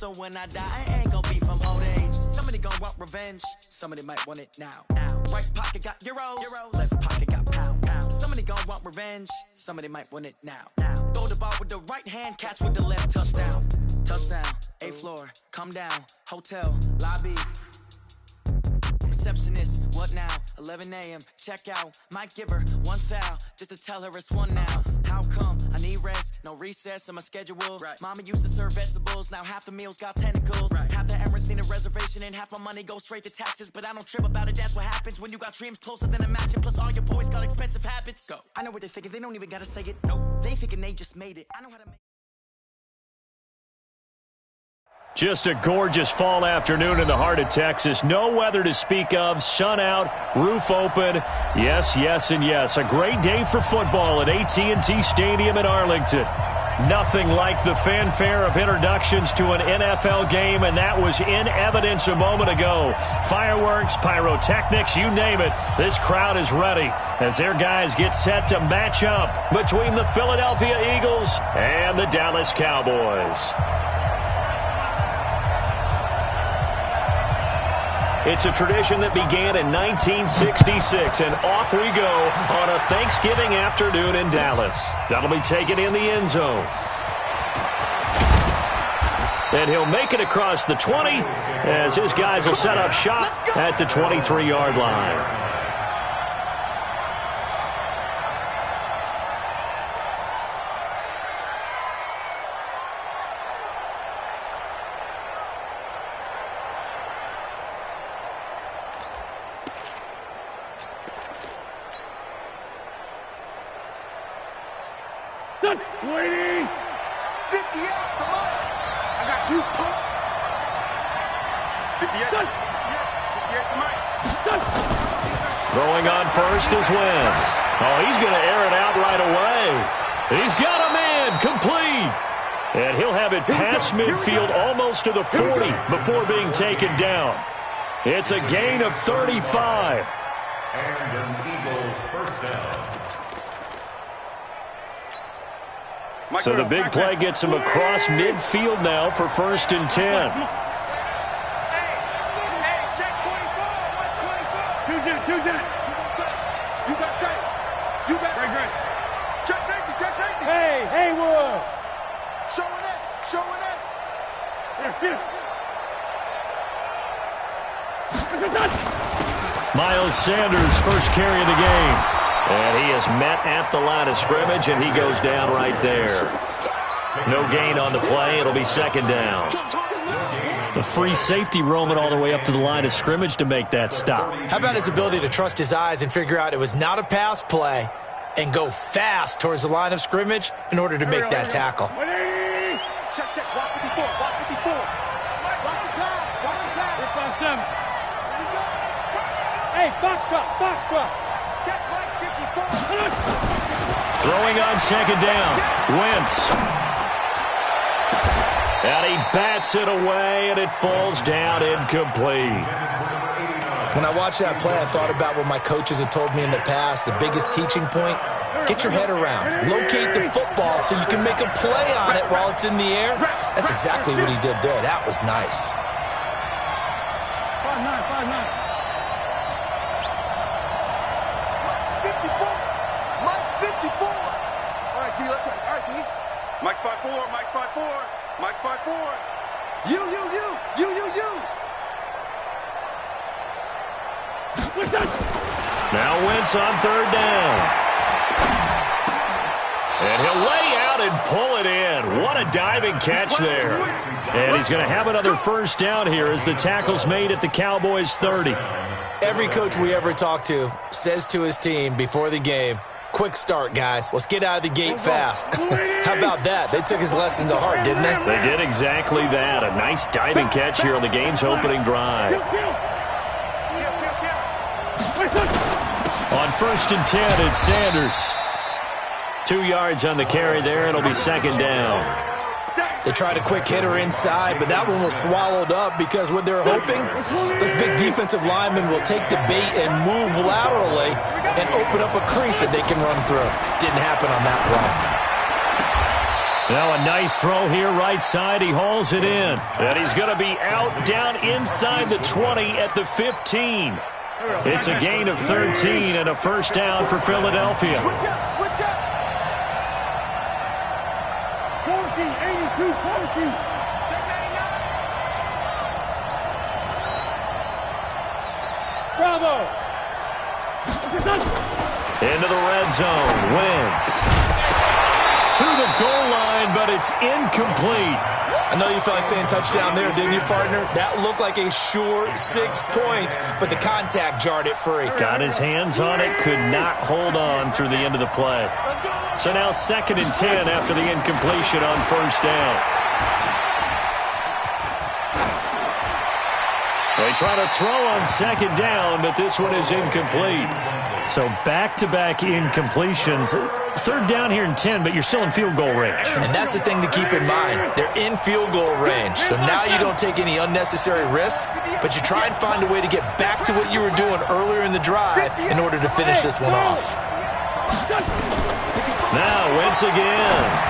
So when I die, I ain't gonna be from old age. Somebody gonna want revenge. Somebody might want it now. Right pocket got euros. Left pocket got pounds. Somebody gonna want revenge. Somebody might want it now. Throw the ball with the right hand, catch with the left. Touchdown. Touchdown. 8th floor. Come down. Hotel. Lobby. Receptionist, what now? 11 a.m. Check out. Might give her one foul just to tell her it's one now. How come? I need rest, no recess in my schedule. Right. Mama used to serve vegetables, now half the meals got tentacles. Right. Half the Emirates need a reservation and half my money goes straight to taxes. But I don't trip about it, that's what happens when you got dreams closer than a match. And plus all your boys got expensive habits. Go. I know what they're thinking, they don't even gotta say it. Nope. They thinking they just made it. I know how to make. Just a gorgeous fall afternoon in the heart of Texas. No weather to speak of. Sun out, roof open. Yes, yes, and yes. A great day for football at AT&T Stadium in Arlington. Nothing like the fanfare of introductions to an NFL game, and that was in evidence a moment ago. Fireworks, pyrotechnics, you name it. This crowd is ready as their guys get set to match up between the Philadelphia Eagles and the Dallas Cowboys. It's a tradition that began in 1966, and off we go on a Thanksgiving afternoon in Dallas. That'll be taken in the end zone. And he'll make it across the 20 as his guys will set up shop at the 23-yard line. Waiting! 58, come on! I got you, punk! 58, 58, come on! Throwing on first is Wentz. Oh, he's going to air it out right away. He's got a man, complete. And he'll have it past midfield almost to the 40 before being taken down. It's a gain of 35. And an Eagles first down. So the big play gets him across midfield now for 1st and 10. Hey, check 24. What's 24? Two jet. You got tape. You got great. Check safety. Hey, Haywood. Showing it. Miles Sanders, first carry of the game. And he is met at the line of scrimmage, and he goes down right there. No gain on the play. It'll be 2nd down. The free safety roaming all the way up to the line of scrimmage to make that stop. How about his ability to trust his eyes and figure out it was not a pass play and go fast towards the line of scrimmage in order to make that tackle? Check. Walk 54. Watch the pass. Hey, Foxtrot. Check right 54. Throwing on 2nd down. Wentz. And he bats it away, and it falls down incomplete. When I watched that play, I thought about what my coaches had told me in the past. The biggest teaching point, get your head around. Locate the football so you can make a play on it while it's in the air. That's exactly what he did there. That was nice. 5'9". Mike's 5'4". You. Now Wentz on 3rd down. And he'll lay out and pull it in. What a diving catch there. And he's going to have another 1st down here as the tackle's made at the Cowboys' 30. Every coach we ever talk to says to his team before the game, quick start, guys. Let's get out of the gate fast. How about that? They took his lesson to heart, didn't they? They did exactly that. A nice diving catch here on the game's opening drive. On 1st and 10, it's Sanders. 2 yards on the carry there. It'll be 2nd down. They tried a quick hitter inside, but that one was swallowed up because what they're hoping, those big defensive linemen will take the bait and move laterally and open up a crease that they can run through. Didn't happen on that play. Now a nice throw here, right side. He hauls it in. And he's going to be out down inside the 20 at the 15. It's a gain of 13 and a first down for Philadelphia. Switch up, switch up. 40, 82, 40. Check 99. Bravo. Into the red zone. Wentz to the goal line, but it's incomplete. I know you felt like saying touchdown there, didn't you, partner? That looked like a sure 6 points, but the contact jarred it free. Got his hands on it, could not hold on through the end of the play. So now 2nd and 10 after the incompletion on first down. They try to throw on 2nd down, but this one is incomplete. So back-to-back incompletions. 3rd down here and 10, but you're still in field goal range. And that's the thing to keep in mind. They're in field goal range. So now you don't take any unnecessary risks, but you try and find a way to get back to what you were doing earlier in the drive in order to finish this one off. Now Wentz again.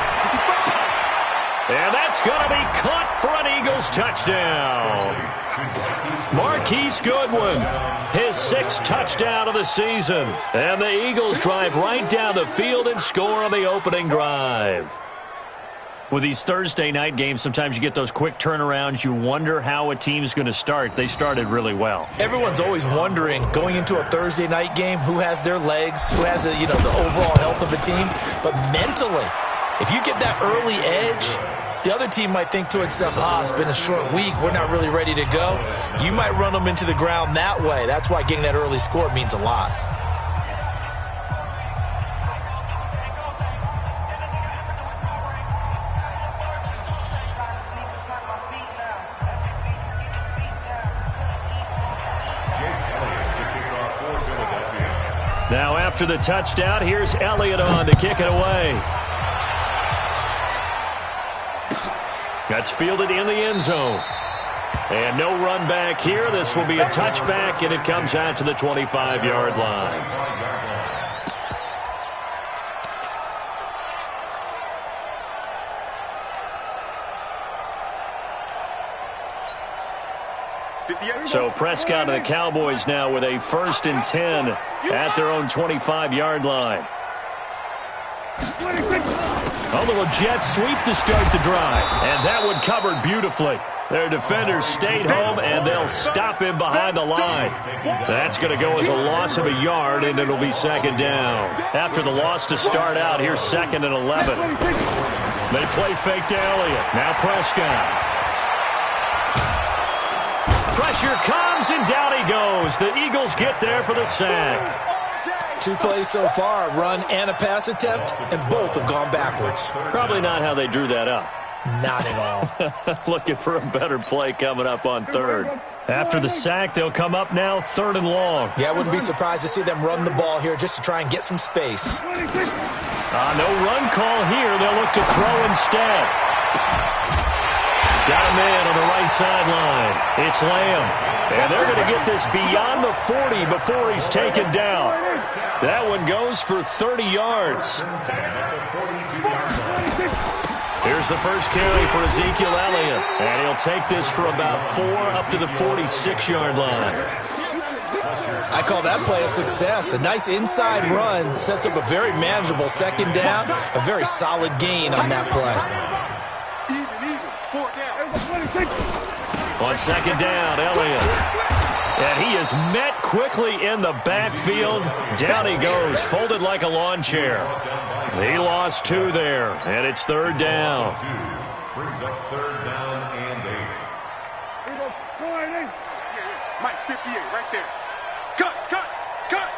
And that's going to be caught for an Eagles touchdown. Marquise Goodwin, his 6th touchdown of the season. And the Eagles drive right down the field and score on the opening drive. With these Thursday night games, sometimes you get those quick turnarounds. You wonder how a team's going to start. They started really well. Everyone's always wondering, going into a Thursday night game, who has their legs, who has the overall health of a team. But mentally, if you get that early edge, the other team might think to itself, it's been a short week, we're not really ready to go. You might run them into the ground that way. That's why getting that early score means a lot. Now after the touchdown, here's Elliott on to kick it away. That's fielded in the end zone. And no run back here. This will be a touchback, and it comes out to the 25-yard line. So Prescott and the Cowboys now with a 1st and 10 at their own 25-yard line. A little jet sweep to start the drive. And that one covered beautifully. Their defenders stayed home, and they'll stop him behind the line. That's going to go as a loss of a yard, and it'll be 2nd down. After the loss to start out, here's 2nd and 11. They play fake to Elliott. Now Prescott. Pressure comes, and down he goes. The Eagles get there for the sack. 2 plays so far, a run and a pass attempt, and both have gone backwards. Probably not how they drew that up. Not at all. Looking for a better play coming up on 3rd. After the sack, they'll come up now 3rd and long. Yeah, I wouldn't be surprised to see them run the ball here just to try and get some space. No run call here. They'll look to throw instead. Got a man on the right sideline. It's Lamb. And they're going to get this beyond the 40 before he's taken down. That one goes for 30 yards. Here's the first carry for Ezekiel Elliott. And he'll take this for about 4 up to the 46-yard line. I call that play a success. A nice inside run sets up a very manageable 2nd down. A very solid gain on that play. On 2nd down, Elliott. And he is met quickly in the backfield. Down he goes, folded like a lawn chair. He lost 2 there, and it's 3rd down. Brings up 3rd down and 8. Mike, 58, right there. Cut, cut, cut.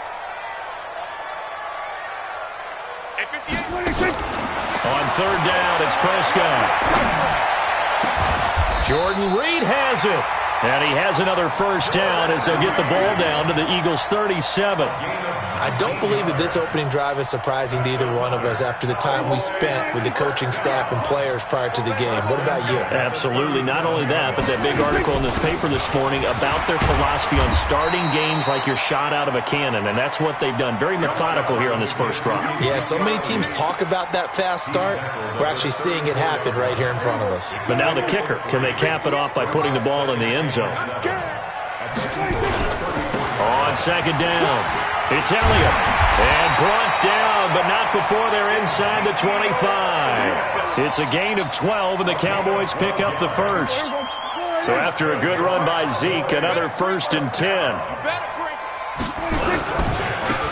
At 58. On 3rd down, it's Prescott. Jordan Reed has it. And he has another first down as they'll get the ball down to the Eagles' 37. I don't believe that this opening drive is surprising to either one of us after the time we spent with the coaching staff and players prior to the game. What about you? Absolutely. Not only that, but that big article in this paper this morning about their philosophy on starting games like you're shot out of a cannon, and that's what they've done. Very methodical here on this first drive. Yeah, so many teams talk about that fast start. We're actually seeing it happen right here in front of us. But now the kicker. Can they cap it off by putting the ball in the end zone? On second down, it's Elliott. And brought down, but not before they're inside the 25. It's a gain of 12, and the Cowboys pick up the first. So after a good run by Zeke, another 1st and 10.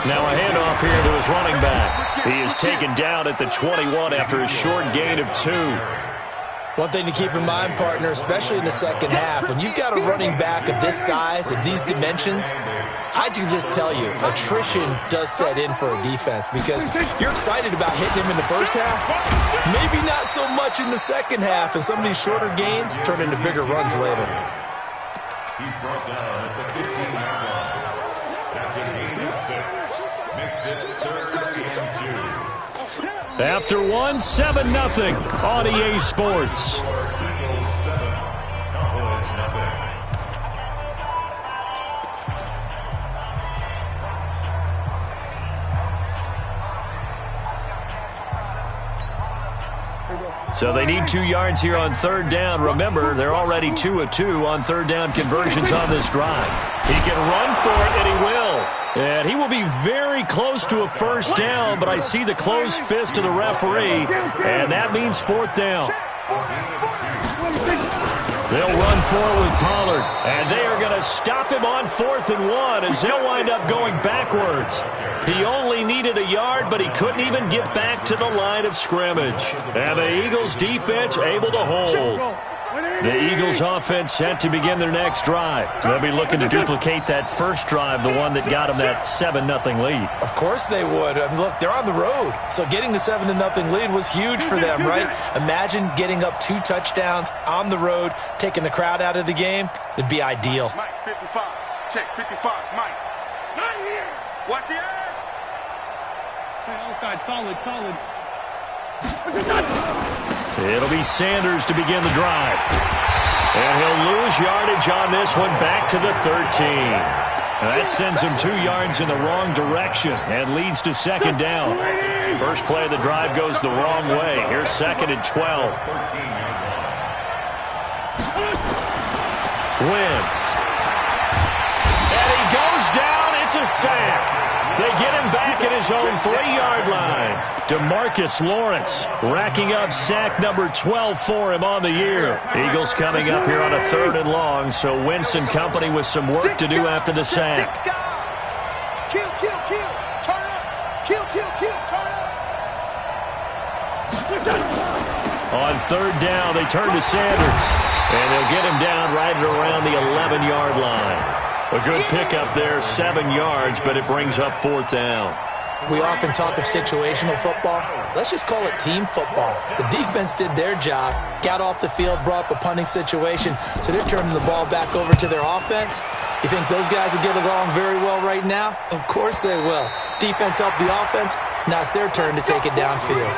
Now a handoff here to his running back. He is taken down at the 21 after a short gain of 2. One thing to keep in mind, partner, especially in the second half, when you've got a running back of this size, of these dimensions, I can just tell you, attrition does set in for a defense because you're excited about hitting him in the first half, maybe not so much in the second half, and some of these shorter gains turn into bigger runs later. He's brought down at the 15-yard line. That's a gain of 6. Makes it 3rd and 2. After 1, 7-0 on EA Sports. Eagles 7, Cowboys nothing. So they need 2 yards here on 3rd down. Remember, they're already 2 of 2 on 3rd down conversions on this drive. He can run for it, and he will. And he will be very close to a first down, but I see the closed fist of the referee, and that means 4th down. They'll run forward with Pollard, and they are going to stop him on 4th and 1 as they'll wind up going backwards. He only needed a yard, but he couldn't even get back to the line of scrimmage. And the Eagles defense able to hold. The Eagles offense set to begin their next drive. They'll be looking to duplicate that first drive, the one that got them that 7-0 lead. Of course they would. I mean, look, they're on the road. So getting the 7-0 lead was huge for them, right? Imagine getting up 2 touchdowns on the road, taking the crowd out of the game. It'd be ideal. Mike, 55. Check, 55. Mike. Not here. Watch the eye. Outside, solid. It'll be Sanders to begin the drive. And he'll lose yardage on this one back to the 13. That sends him 2 yards in the wrong direction and leads to 2nd down. First play of the drive goes the wrong way. Here's 2nd and 12. Wentz. And he goes down. It's a sack. They get him back at his own 3-yard line. DeMarcus Lawrence racking up sack number 12 for him on the year. Eagles coming up here on a 3rd and long, so Wentz and company with some work to do after the sack. Kill. Turn up. Kill. Turn up. On 3rd down, they turn to Sanders, and they'll get him down right at around the 11-yard line. A good pickup there, 7 yards, but it brings up 4th down. We often talk of situational football. Let's just call it team football. The defense did their job, got off the field, brought up a punting situation, so they're turning the ball back over to their offense. You think those guys will get along very well right now? Of course they will. Defense helped the offense. Now it's their turn to take it downfield.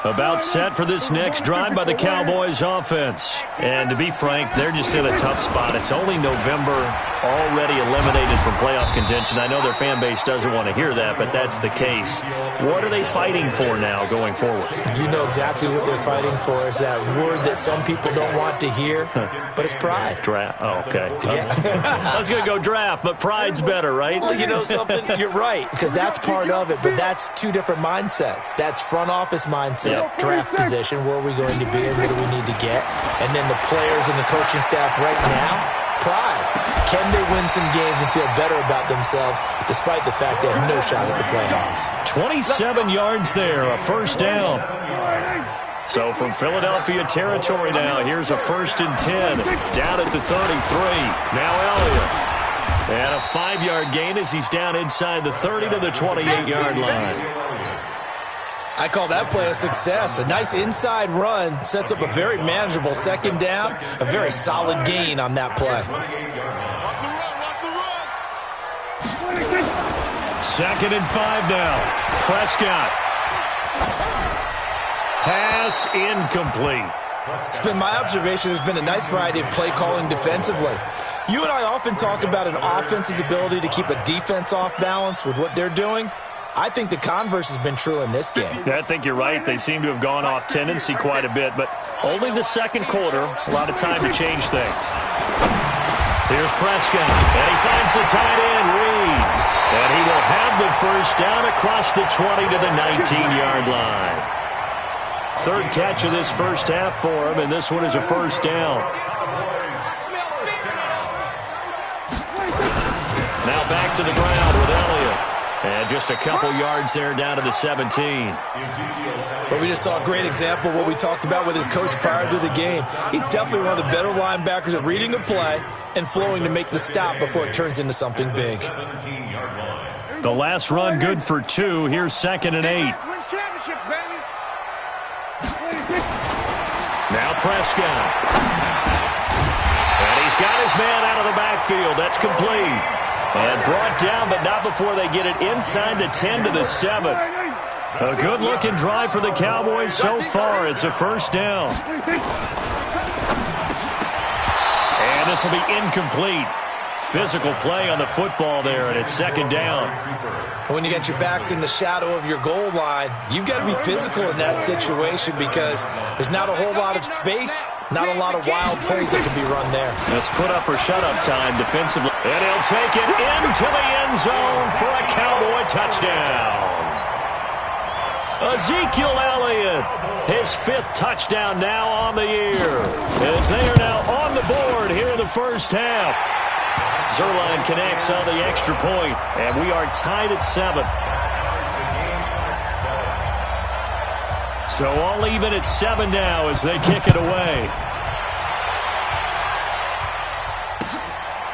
About set for this next drive by the Cowboys offense. And to be frank, they're just in a tough spot. It's only November, already eliminated from playoff contention. I know their fan base doesn't want to hear that, but that's the case. What are they fighting for now going forward? You know exactly what they're fighting for. Is that word that some people don't want to hear, but it's pride. Draft. Oh, okay. Yeah. I was going to go draft, but pride's better, right? Well, you know something? You're right, because that's part of it, but that's 2 different mindsets. That's front office mindset. Draft position, where are we going to be and what do we need to get? And then the players and the coaching staff right now, pride. Can they win some games and feel better about themselves despite the fact they have no shot at the playoffs? 27 yards there, a first down. So from Philadelphia territory now, here's a 1st and 10 down at the 33. Now Elliott. And a 5-yard gain as he's down inside the 30 to the 28-yard line. I call that play a success. A nice inside run sets up a very manageable second down, a very solid gain on that play. Second and 5 now. Prescott. Pass incomplete. It's been my observation there's been a nice variety of play calling defensively. You and I often talk about an offense's ability to keep a defense off balance with what they're doing. I think the converse has been true in this game. I think you're right. They seem to have gone off tendency quite a bit, but only the second quarter, a lot of time to change things. Here's Prescott, and he finds the tight end, Reed. And he will have the first down across the 20 to the 19-yard line. Third catch of this first half for him, and this one is a first down. Now back to the ground with Elliott. And just a couple yards there down to the 17. But we just saw a great example of what we talked about with his coach prior to the game. He's definitely one of the better linebackers at reading a play and flowing to make the stop before it turns into something big. The last run good for 2. Here's 2nd and 8. Now Prescott. And he's got his man out of the backfield. That's complete. And brought down, but not before they get it inside the 10 to the 7. A good-looking drive for the Cowboys so far. It's a first down. And this will be incomplete. Physical play on the football there, and it's 2nd down. When you get your backs in the shadow of your goal line, you've got to be physical in that situation because there's not a whole lot of space, not a lot of wild plays that can be run there. That's put up or shut up time defensively. And he'll take it into the end zone for a Cowboy touchdown. Ezekiel Elliott, his 5th touchdown now on the year, as they are now on the board here in the first half. Zerline connects on the extra point, and we are tied at 7. So all even at 7 now as they kick it away.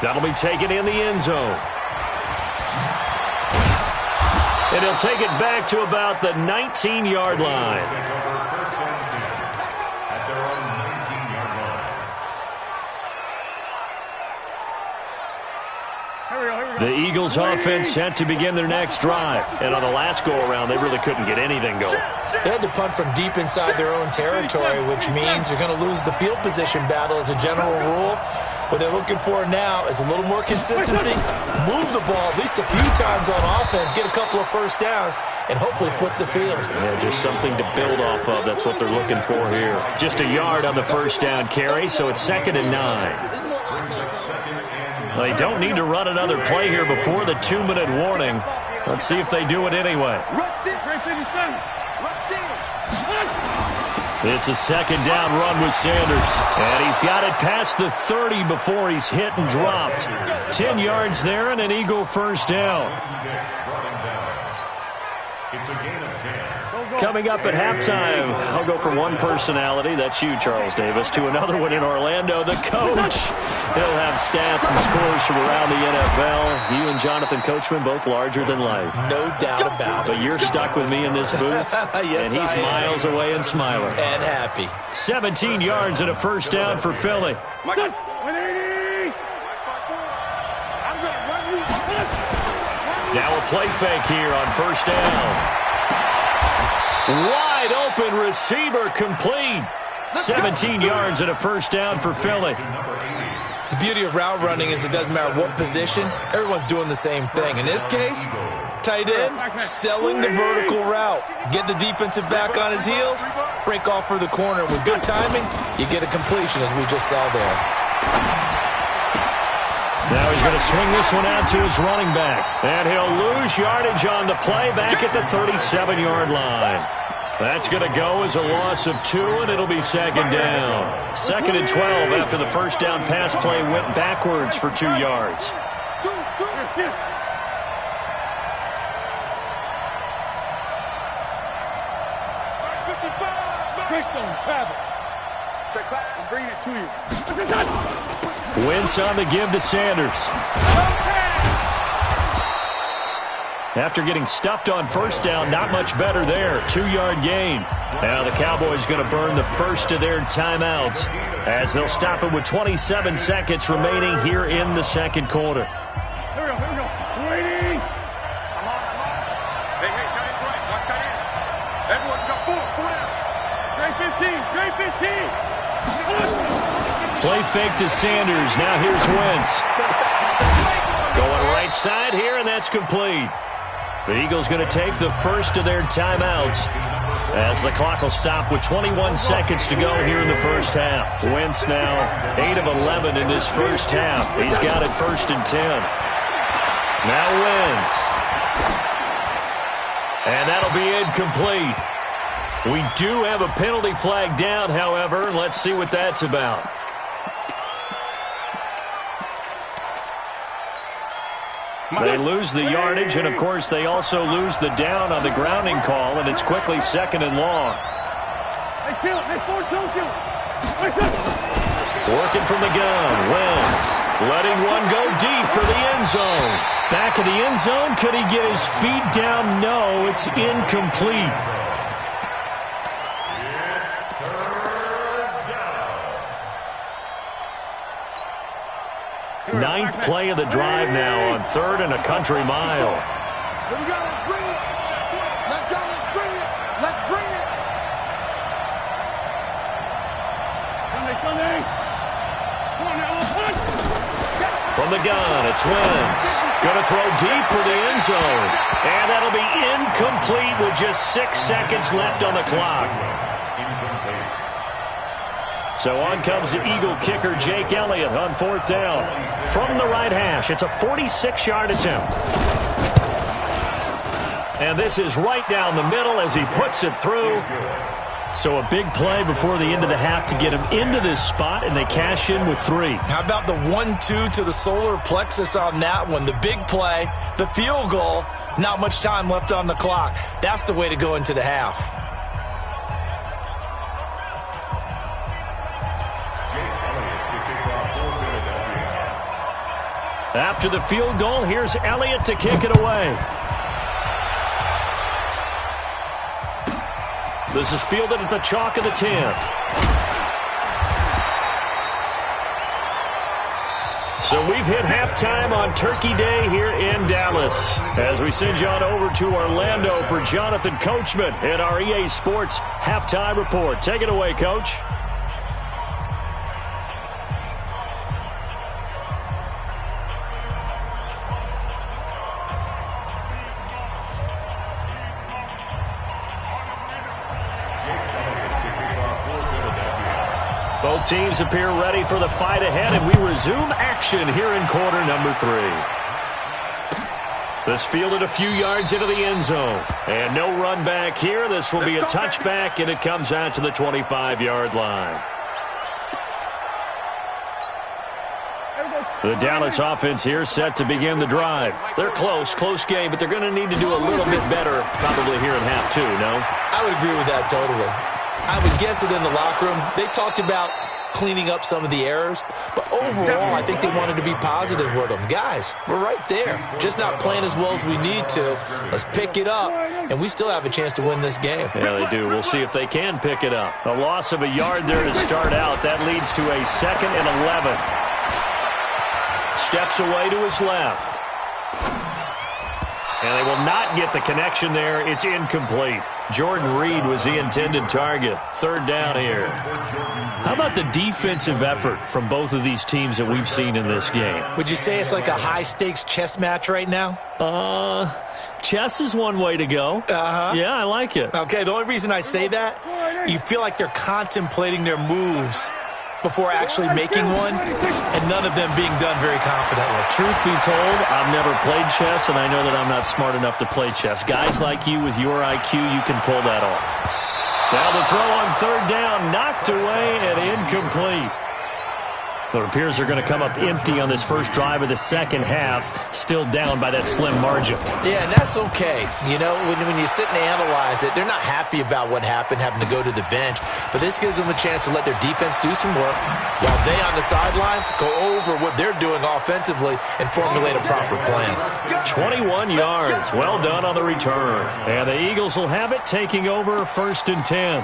That'll be taken in the end zone. And he'll take it back to about the 19-yard line. The Eagles offense set to begin their next drive. And on the last go-around, they really couldn't get anything going. They had to punt from deep inside their own territory, which means you're going to lose the field position battle as a general rule. What they're looking for now is a little more consistency, move the ball at least a few times on offense, get a couple of first downs, and hopefully flip the field. Yeah, just something to build off of. That's what they're looking for here. Just a yard on the first down carry, so it's 2nd and 9. They don't need to run another play here before the 2-minute warning. Let's see if they do it anyway. It's a 2nd down run with Sanders. And he's got it past the 30 before he's hit and dropped. 10 yards there and an Eagle first down. It's a gain of 10. Coming up at halftime, I'll go from one personality, that's you, Charles Davis, to another one in Orlando, the coach. He'll have stats and scores from around the NFL. You and Jonathan Coachman, both larger than life. No doubt about it. But you're stuck with me in this booth, yes, and he's miles away and smiling. And happy. 17 yards and a first down for Philly. Now a play fake here on first down. Wide open receiver complete. 17 yards and a first down for Philly. The beauty of route running is it doesn't matter what position, everyone's doing the same thing. In this case, tight end, selling the vertical route. Get the defensive back on his heels, break off for the corner. With good timing, you get a completion as we just saw there. Now he's going to swing this one out to his running back. And he'll lose yardage on the play back at the 37-yard line. That's going to go as a loss of 2, and it'll be 2nd down. 2nd and 12 after the first down pass play went backwards for 2 yards. Bring it to you. Wentz on the give to Sanders. After getting stuffed on first down, not much better there. 2-yard gain. Now the Cowboys going to burn the first of their timeouts as they'll stop it with 27 seconds remaining here in the second quarter. Here we go. Waiting. I'm on. Hey, tight end's right. Watch tight end. Everyone go four down. Straight 15. Play fake to Sanders. Now here's Wentz. Going right side here, and that's complete. The Eagles going to take the first of their timeouts as the clock will stop with 21 seconds to go here in the first half. Wentz now 8 of 11 in this first half. He's got it 1st and 10. Now Wentz. And that'll be incomplete. We do have a penalty flag down, however. Let's see what that's about. They lose the yardage, and, of course, they also lose the down on the grounding call, and it's quickly 2nd and long. Working from the gun, Wentz letting one go deep for the end zone. Back of the end zone, could he get his feet down? No, it's incomplete. Ninth play of the drive now on 3rd and a country mile. Here we go. Let's bring it. Let's go. Let's bring it. Let's bring it. Sunday. Come on now. From the gun, it's Wentz. Going to throw deep for the end zone. And that'll be incomplete with just 6 seconds left on the clock. So on comes the Eagle kicker, Jake Elliott, on 4th down. From the right hash, it's a 46-yard attempt. And this is right down the middle as he puts it through. So a big play before the end of the half to get him into this spot, and they cash in with 3. How about the 1-2 to the solar plexus on that one? The big play, the field goal, not much time left on the clock. That's the way to go into the half. After the field goal, here's Elliott to kick it away. This is fielded at the chalk of the 10. So we've hit halftime on Turkey Day here in Dallas. As we send you on over to Orlando for Jonathan Coachman at our EA Sports Halftime Report. Take it away, Coach. Both teams appear ready for the fight ahead, and we resume action here in quarter number 3. This fielded a few yards into the end zone. And no run back here. This will be a touchback, and it comes out to the 25-yard line. The Dallas offense here set to begin the drive. They're close game, but they're going to need to do a little bit better probably here in half 2, no? I would agree with that totally. I would guess that in the locker room, they talked about cleaning up some of the errors, but overall, I think they wanted to be positive with them. Guys, we're right there. Just not playing as well as we need to. Let's pick it up, and we still have a chance to win this game. Yeah, they do. We'll see if they can pick it up. A loss of a yard there to start out. That leads to a 2nd and 11. Steps away to his left. And they will not get the connection there. It's incomplete. Jordan Reed was the intended target. 3rd down here. How about the defensive effort from both of these teams that we've seen in this game? Would you say it's like a high-stakes chess match right now? Chess is one way to go. Uh-huh. Yeah, I like it. Okay, the only reason I say that, you feel like they're contemplating their moves before actually making one, and none of them being done very confidently. Truth be told, I've never played chess, and I know that I'm not smart enough to play chess. Guys like you with your IQ, you can pull that off. Now the throw on 3rd down, knocked away and incomplete. It appears they're going to come up empty on this first drive of the second half, still down by that slim margin. Yeah, and that's okay. You know, when you sit and analyze it, they're not happy about what happened, having to go to the bench. But this gives them a chance to let their defense do some work while they on the sidelines go over what they're doing offensively and formulate a proper plan. 21 yards. Well done on the return. And the Eagles will have it, taking over 1st and 10.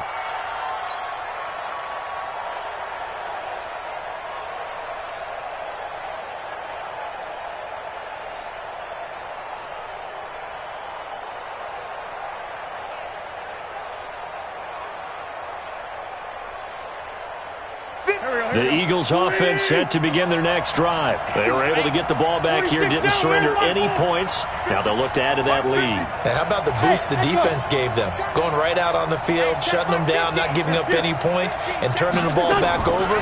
The Eagles offense set to begin their next drive. They were able to get the ball back here, didn't surrender any points. Now they'll look to add to that lead. And how about the boost the defense gave them? Going right out on the field, shutting them down, not giving up any points, and turning the ball back over.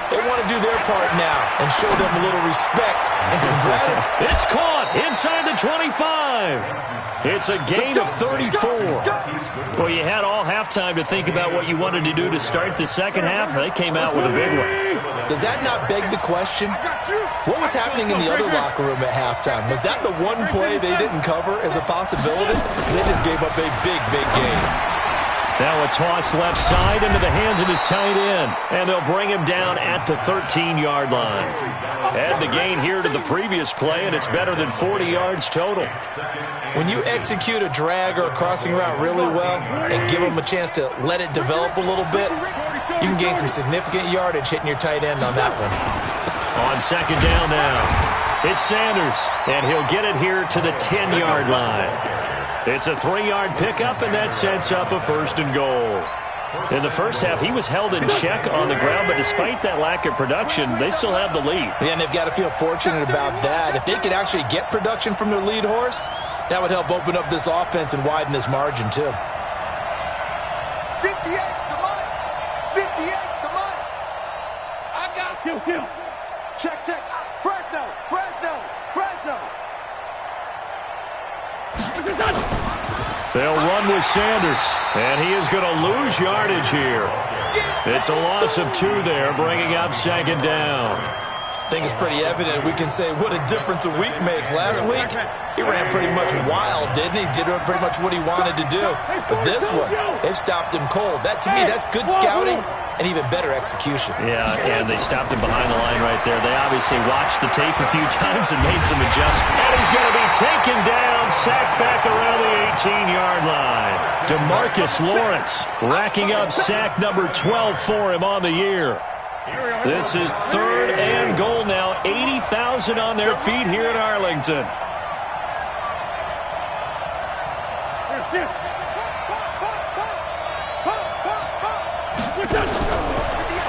They want to do their part now and show them a little respect and some gratitude. It's caught inside the 25. It's a gain of 34. Well, you had all halftime to think about what you wanted to do to start the second half. They came out with a big one. Does that not beg the question? What was happening in the other locker room at halftime? Was that the one play they didn't cover as a possibility? Because they just gave up a big, big game. Now a toss left side into the hands of his tight end. And they'll bring him down at the 13-yard line. Add the gain here to the previous play, and it's better than 40 yards total. When you execute a drag or a crossing route really well and give them a chance to let it develop a little bit, you can gain some significant yardage hitting your tight end on that one. On second down now, it's Sanders, and he'll get it here to the 10-yard line. It's a 3-yard pickup, and that sets up a 1st and goal. In the first half, he was held in check on the ground, but despite that lack of production, they still have the lead. Yeah, and they've got to feel fortunate about that. If they could actually get production from their lead horse, that would help open up this offense and widen this margin, too. 58, come on. 58, come on. I got kill. Check. Fresno. They'll run with Sanders, and he is going to lose yardage here. It's a loss of 2 there, bringing up second down. I think it's pretty evident. We can say what a difference a week makes. Last week, he ran pretty much wild, didn't he? Did pretty much what he wanted to do. But this one, they've stopped him cold. That, to me, that's good scouting and even better execution. Yeah, and they stopped him behind the line right there. They obviously watched the tape a few times and made some adjustments. And he's going to be taken down, sacked back around the 18-yard line. DeMarcus Lawrence racking up sack number 12 for him on the year. This is 3rd and goal now. 80,000 on their feet here in Arlington.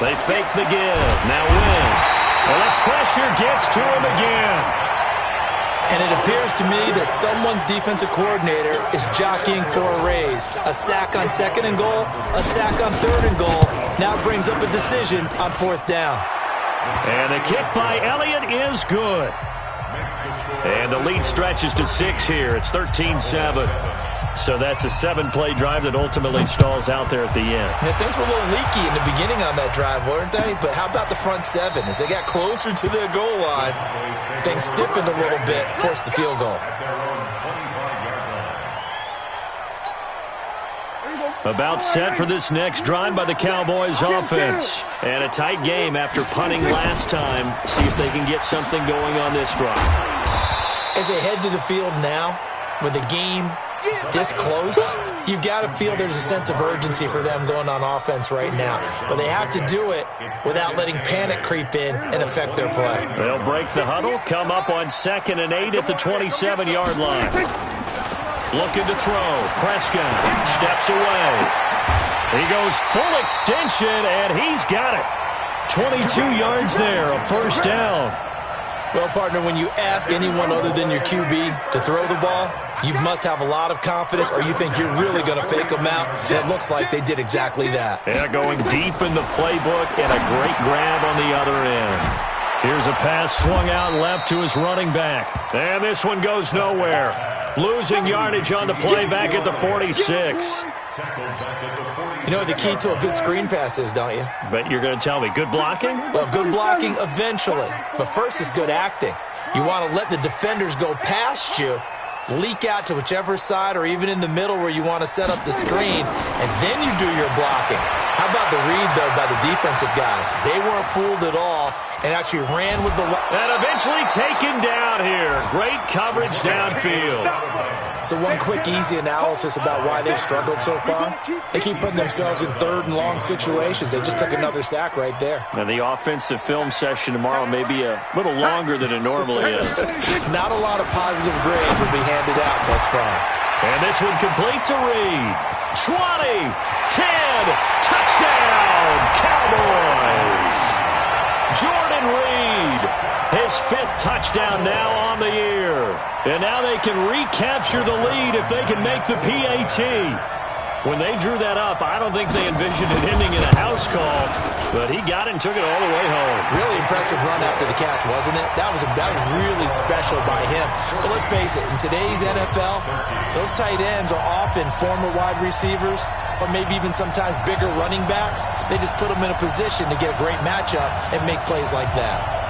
They fake the give. Now wins. Well, the pressure gets to him again. And it appears to me that someone's defensive coordinator is jockeying for a raise. A sack on 2nd and goal, a sack on 3rd and goal. Now brings up a decision on 4th down. And the kick by Elliott is good. And the lead stretches to 6 here. It's 13-7. So that's a 7-play drive that ultimately stalls out there at the end. Yeah, things were a little leaky in the beginning on that drive, weren't they? But how about the front 7? As they got closer to the goal line, things stiffened a little bit, forced the field goal. About set for this next drive by the Cowboys offense. And a tight game after punting last time. See if they can get something going on this drive. As they head to the field now, with the game this close, you've got to feel there's a sense of urgency for them going on offense right now. But they have to do it without letting panic creep in and affect their play. They'll break the huddle, come up on 2nd and 8 at the 27-yard line. Looking to throw. Prescott steps away. He goes full extension, and he's got it. 22 yards there, a 1st down. Well, partner, when you ask anyone other than your QB to throw the ball, you must have a lot of confidence, or you think you're really going to fake them out, and it looks like they did exactly that. Yeah, going deep in the playbook, and a great grab on the other end. Here's a pass swung out left to his running back. And this one goes nowhere. Losing yardage on the play back at the 46. You know what the key to a good screen pass is, don't you? Bet you're going to tell me. Good blocking? Well, good blocking eventually. But first is good acting. You want to let the defenders go past you, leak out to whichever side or even in the middle where you want to set up the screen, and then you do your blocking. How about the read, though, by the defensive guys? They weren't fooled at all and actually ran with the... And eventually taken down here. Great coverage downfield. So one quick, easy analysis about why they've struggled so far. They keep putting themselves in third and long situations. They just took another sack right there. And the offensive film session tomorrow may be a little longer than it normally is. Not a lot of positive grades will be handed out thus far. And this one complete to Reed. 20, 10, touchdown, Cowboys. Jordan Reed, his 5th touchdown now on the year. And now they can recapture the lead if they can make the PAT. When they drew that up, I don't think they envisioned it ending in a house call, but he got it and took it all the way home. Really impressive run after the catch, wasn't it? That was really special by him. But let's face it, in today's NFL, those tight ends are often former wide receivers or maybe even sometimes bigger running backs. They just put them in a position to get a great matchup and make plays like that.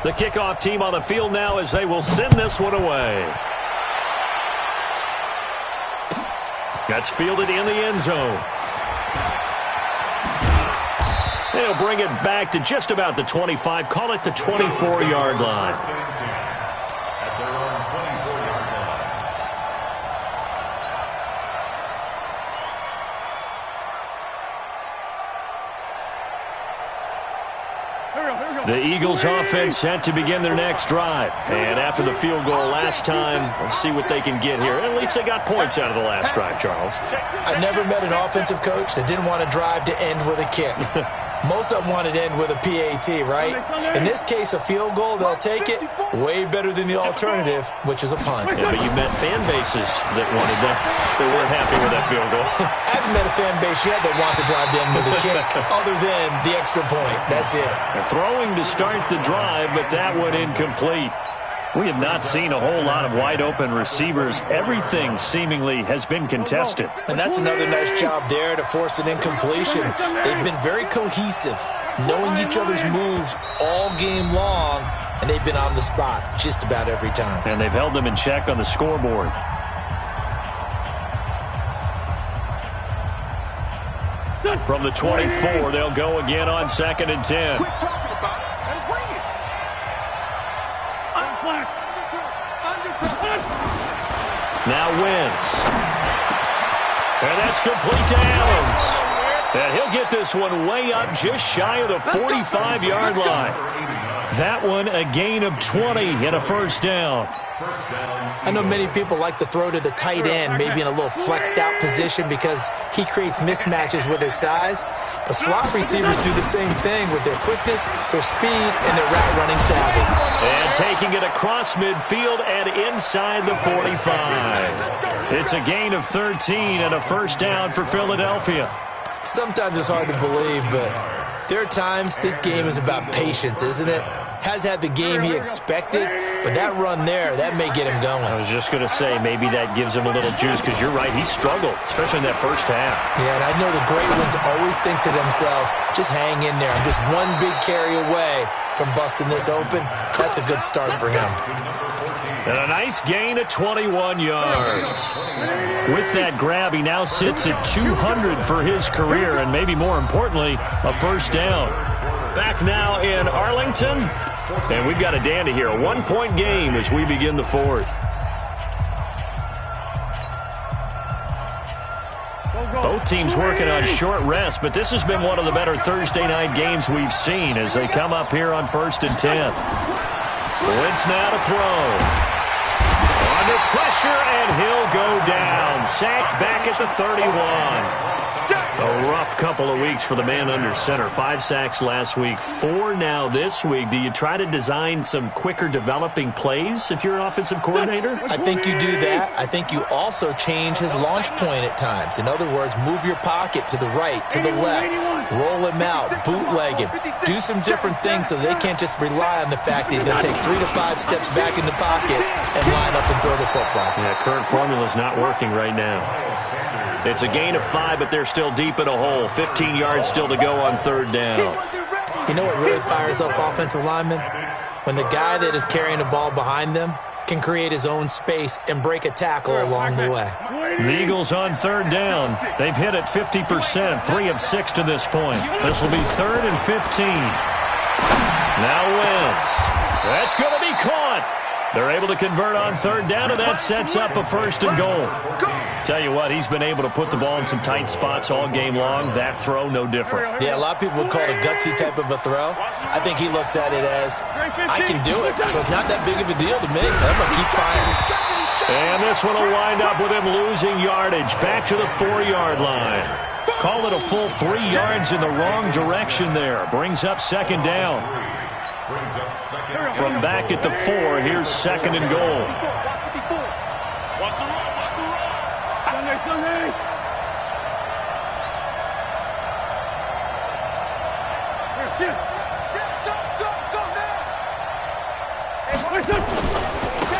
The kickoff team on the field now as they will send this one away. That's fielded in the end zone. They'll bring it back to just about the 25. Call it the 24-yard line. The Eagles offense set to begin their next drive. And after the field goal last time, let's see what they can get here. At least they got points out of the last drive, Charles. I never met an offensive coach that didn't want to drive to end with a kick. Most of them wanted to end with a PAT, right? In this case, a field goal, they'll take it. Way better than the alternative, which is a punt. Yeah, but you met fan bases that wanted that. They weren't happy with that field goal. I haven't met a fan base yet that wants to drive to end with a kick other than the extra point. That's it. They're throwing to start the drive, but that one incomplete. We have not seen a whole lot of wide-open receivers. Everything seemingly has been contested. And that's another nice job there to force an incompletion. They've been very cohesive, knowing each other's moves all game long, and they've been on the spot just about every time. And they've held them in check on the scoreboard. From the 24, they'll go again on 2nd and 10. Quit talking about it and bring it. Now Wentz. And that's complete to Adams. And he'll get this one way up just shy of the 45-yard line. That one a gain of 20 and a first down. I know many people like to throw to the tight end, maybe in a little flexed out position because he creates mismatches with his size. But slot receivers do the same thing with their quickness, their speed, and their route running savvy. And taking it across midfield and inside the 45. It's a gain of 13 and a first down for Philadelphia. Sometimes it's hard to believe, but there are times this game is about patience, isn't it? Has had the game he expected, but that run there, that may get him going. I was just going to say, maybe that gives him a little juice, because you're right, he struggled, especially in that first half. Yeah, and I know the great ones always think to themselves, just hang in there. I'm just one big carry away from busting this open. That's a good start for him. And a nice gain of 21 yards. With that grab, he now sits at 200 for his career, and maybe more importantly, a first down. Back now in Arlington, and we've got a dandy here. A one-point game as we begin the fourth. Both teams working on short rest, but this has been one of the better Thursday night games we've seen as they come up here on 1st and 10. Wentz now to throw. Under pressure, and he'll go down. Sacked back at the 31. A rough couple of weeks for the man under center. 5 sacks last week, 4 now this week. Do you try to design some quicker developing plays if you're an offensive coordinator? I think you do that. I think you also change his launch point at times. In other words, move your pocket to the right, to the left, roll him out, bootleg him. Do some different things so they can't just rely on the fact that he's going to take 3 to 5 steps back in the pocket and line up and throw the football. Yeah, current formula's not working right now. It's a gain of 5, but they're still deep in a hole. 15 yards still to go on 3rd down. You know what really fires up offensive linemen? When the guy that is carrying the ball behind them can create his own space and break a tackle along the way. The Eagles on 3rd down. They've hit it 50%, 3 of 6 to this point. This will be 3rd and 15. Now Wentz. That's going to be caught. They're able to convert on 3rd down, and that sets up a 1st and goal. Tell you what, he's been able to put the ball in some tight spots all game long. That throw, no different. Yeah, a lot of people would call it a gutsy type of a throw. I think he looks at it as, I can do it, so it's not that big of a deal to me. I'm going to keep firing. And this one will wind up with him losing yardage. Back to the 4-yard line. Call it a full 3 yards in the wrong direction there. Brings up 2nd down. From back at the 4, here's 2nd and goal.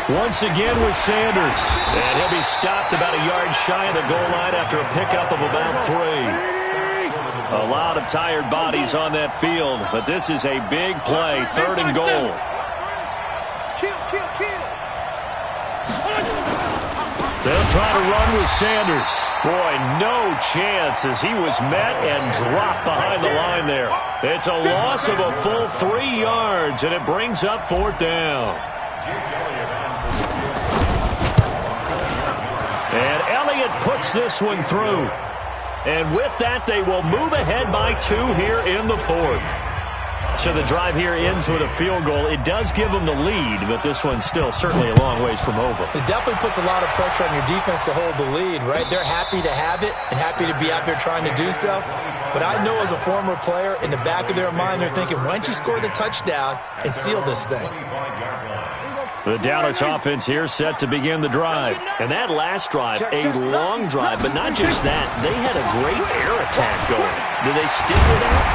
Once again with Sanders. And he'll be stopped about a yard shy of the goal line after a pickup of about 3. A lot of tired bodies on that field, but this is a big play. 3rd and goal. They'll try to run with Sanders. Boy, no chance as he was met and dropped behind the line there. It's a loss of a full 3 yards, and it brings up 4th down. And Elliott puts this one through. And with that, they will move ahead by 2 here in the 4th. So the drive here ends with a field goal. It does give them the lead, but this one's still certainly a long ways from over. It definitely puts a lot of pressure on your defense to hold the lead, right? They're happy to have it and happy to be out there trying to do so. But I know as a former player, in the back of their mind, they're thinking, why don't you score the touchdown and seal this thing? The Dallas offense here set to begin the drive. And that last drive, a long drive, but not just that. They had a great air attack going. Do they stick with that?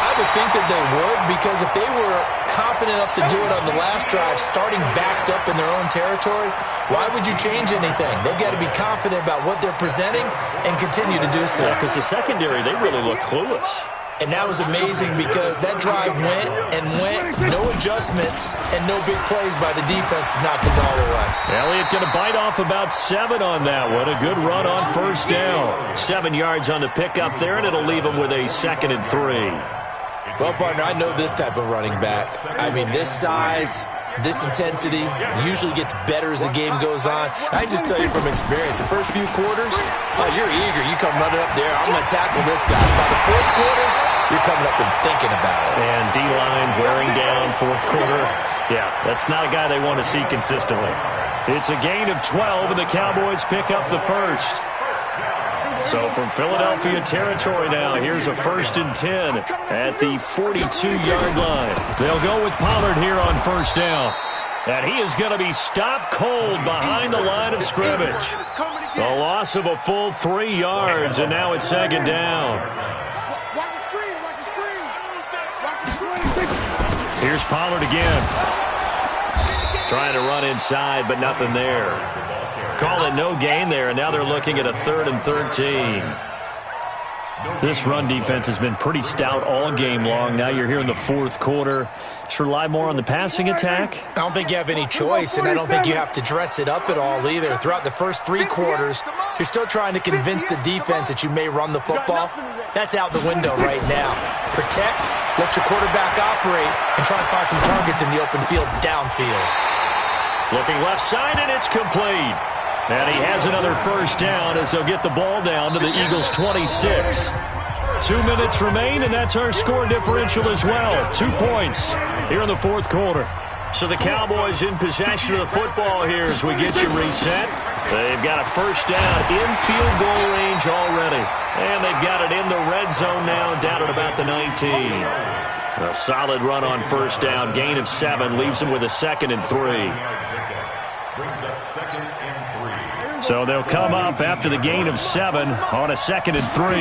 I would think that they would, because if they were confident enough to do it on the last drive, starting backed up in their own territory, why would you change anything? They've got to be confident about what they're presenting and continue to do so. Because the secondary, they really look clueless. And that was amazing because that drive went and went, no adjustments, and no big plays by the defense to knock the ball away. Elliott going to bite off about 7 on that one. A good run on 1st down. 7 yards on the pickup there, and it'll leave him with a 2nd and 3. Well, partner, I know this type of running back. I mean, this size, this intensity usually gets better as the game goes on. I can just tell you from experience, the first few quarters, oh, you're eager. You come running up there, I'm going to tackle this guy. By the 4th quarter, you're coming up and thinking about it. And D-line wearing down 4th quarter. Yeah, that's not a guy they want to see consistently. It's a gain of 12, and the Cowboys pick up the 1st. So from Philadelphia territory now, here's a 1st and 10 at the 42-yard line. They'll go with Pollard here on 1st down. And he is going to be stopped cold behind the line of scrimmage. The loss of a full 3 yards, and now it's 2nd down. Here's Pollard again. Trying to run inside, but nothing there. Call it no gain there, and now they're looking at a 3rd and 13. This run defense has been pretty stout all game long. Now you're here in the 4th quarter. Just rely more on the passing attack? I don't think you have any choice, and I don't think you have to dress it up at all either. Throughout the first 3 quarters, you're still trying to convince the defense that you may run the football. That's out the window right now. Protect, let your quarterback operate, and try and find some targets in the open field downfield. Looking left side, and it's complete. And he has another 1st down as they'll get the ball down to the Eagles' 26. 2 minutes remain, and that's our score differential as well. 2 points here in the 4th quarter. So the Cowboys in possession of the football here as we get you reset. They've got a first down in field goal range already. And they've got it in the red zone now, down at about the 19. A solid run on first down. Gain of 7 leaves them with a 2nd and 3. Brings up 2nd and 3. So they'll come up after the gain of 7 on a 2nd and 3.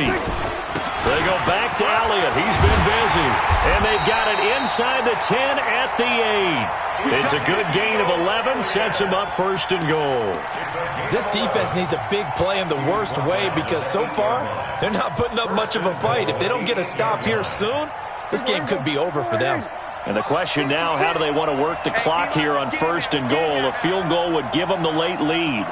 They go back to Elliott. He's been busy. And they've got it inside the 10 at the 8. It's a good gain of 11. Sets them up 1st and goal. This defense needs a big play in the worst way because so far, they're not putting up much of a fight. If they don't get a stop here soon, this game could be over for them. And the question now, how do they want to work the clock here on 1st and goal? A field goal would give them the late lead.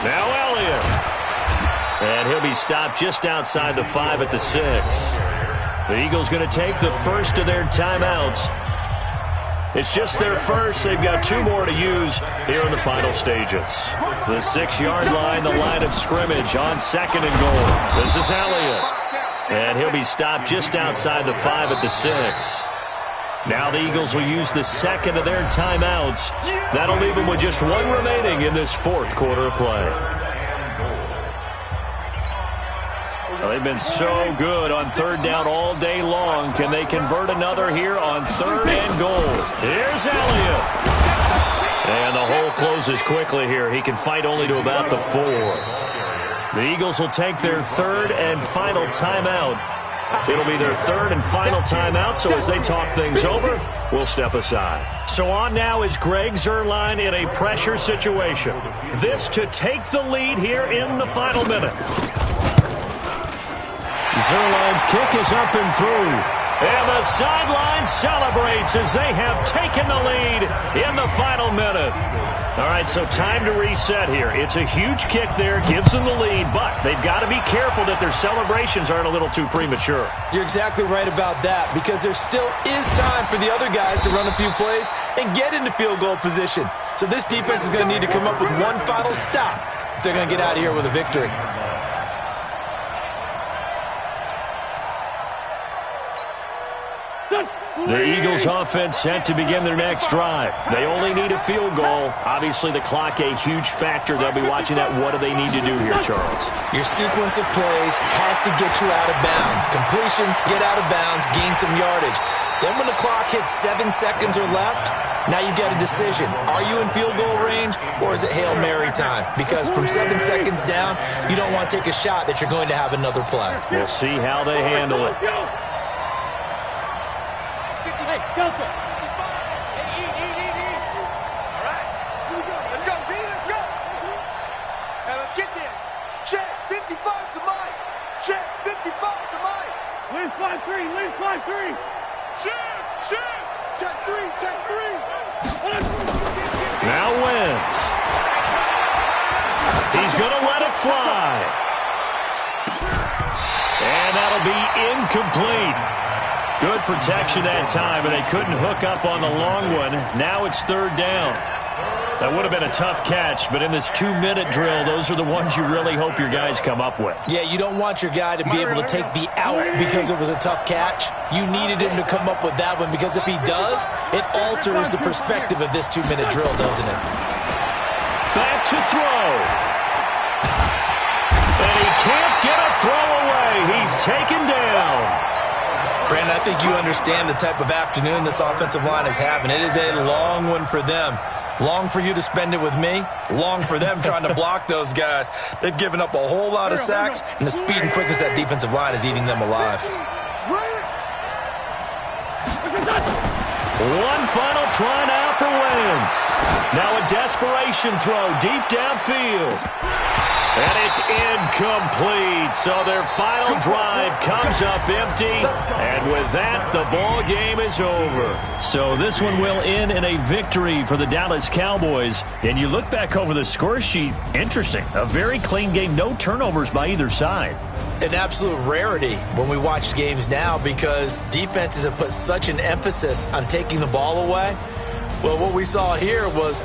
Now Elliott. And he'll be stopped just outside the 5 at the 6. The Eagles going to take the first of their timeouts. It's just their first. They've got 2 more to use here in the final stages. The 6-yard line, the line of scrimmage on 2nd and goal. This is Elliott. And he'll be stopped just outside the 5 at the 6. Now the Eagles will use the 2nd of their timeouts. That'll leave them with just 1 remaining in this 4th quarter of play. Well, they've been so good on 3rd down all day long. Can they convert another here on 3rd and goal? Here's Elliott. And the hole closes quickly here. He can fight only to about the 4. The Eagles will take their 3rd and final timeout. It'll be their 3rd and final timeout, so as they talk things over, we'll step aside. So on now is Greg Zuerlein in a pressure situation. This to take the lead here in the final minute. Zuerlein's kick is up and through. And the sideline celebrates as they have taken the lead in the final minute. All right, so time to reset here. It's a huge kick there, gives them the lead, but they've got to be careful that their celebrations aren't a little too premature. You're exactly right about that because there still is time for the other guys to run a few plays and get into field goal position. So this defense is going to need to come up with one final stop if they're going to get out of here with a victory. The Eagles offense set to begin their next drive. They only need a field goal. Obviously, the clock a huge factor. They'll be watching that. What do they need to do here, Charles? Your sequence of plays has to get you out of bounds. Completions, get out of bounds, gain some yardage. Then when the clock hits 7 seconds or left, now you get a decision. Are you in field goal range or is it Hail Mary time? Because from 7 seconds down, you don't want to take a shot that you're going to have another play. We'll see how they handle it. Hey, Delta. All right. Here we go. Let's go, B. Let's go. Now let's get there. Check. 55 to Mike. Check. 55 to Mike. Lynn 5-3. Lynn 5-3. Check. Check 3. Check 3. Now Wentz. He's going to let it fly. And that'll be incomplete. Good protection that time, and they couldn't hook up on the long one. Now it's 3rd down. That would have been a tough catch, but in this 2-minute drill, those are the ones you really hope your guys come up with. Yeah, you don't want your guy to be able to take the out because it was a tough catch. You needed him to come up with that one because if he does, it alters the perspective of this 2-minute drill, doesn't it? Back to throw. And he can't get a throw away. He's taken down. Brandon, I think you understand the type of afternoon this offensive line is having. It is a long one for them. Long for you to spend it with me. Long for them trying to block those guys. They've given up a whole lot of sacks, and the speed and quickness of that defensive line is eating them alive. One final try now for Wentz. Now a desperation throw deep downfield. And it's incomplete. So their final drive comes up empty. And with that, the ball game is over. So this one will end in a victory for the Dallas Cowboys. And you look back over the score sheet, interesting. A very clean game, no turnovers by either side. An absolute rarity when we watch games now because defenses have put such an emphasis on taking the ball away. Well, what we saw here was